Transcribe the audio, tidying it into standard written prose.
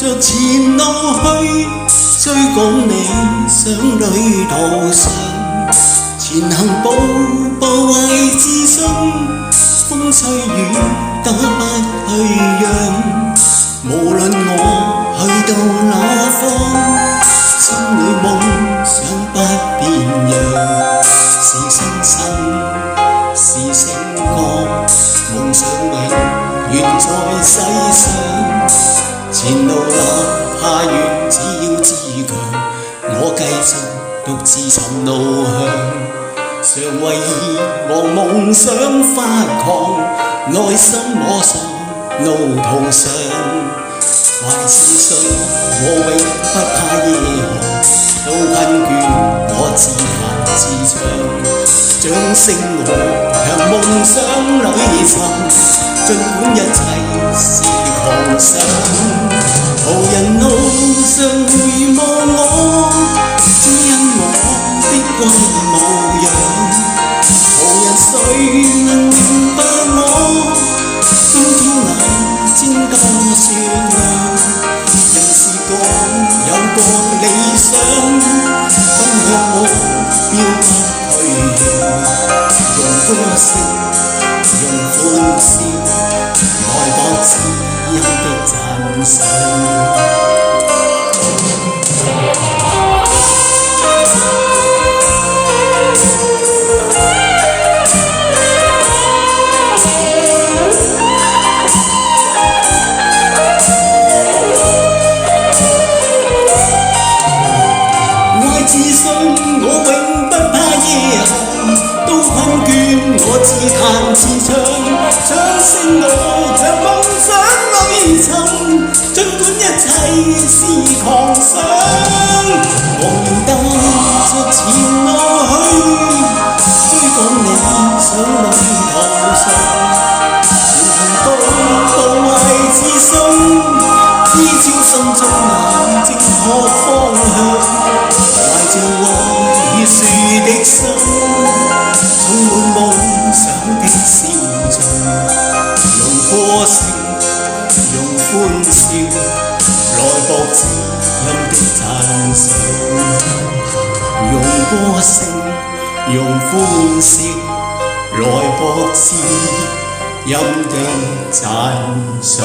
着前路去，追趕理想旅途上，前行步步為自信，風吹雨打不去讓。無論我去到哪方，心裏夢想不變樣，是新生，是醒覺，夢想永遠在世上。前路哪怕遠，只要自強，我繼續獨自尋路向，常為意和夢想發狂，內心摸索路途上，懷自信我永不怕夜航，都困倦我自彈自唱，掌聲我向夢想裏尋，儘管一切是狂想。途人路上回望我，只因我的怪模樣，無人誰能明白我，冬天那煎加雪亮。人是講有個理想，分享我標不退讓，用歌聲，用歡笑，來博知音的讚賞。自信我永不怕夜航，都困倦我自彈自唱，掌聲我向夢想裏尋，儘管一切是狂想。我願帶着前路去，追趕理想旅途上，前行步步為自信，依照心中那正確方向。懷着愛與樹的心，充滿夢想的笑容，用歌聲，用歡笑，來博知音的讚賞。用歌聲，用歡笑，來博知音的讚賞。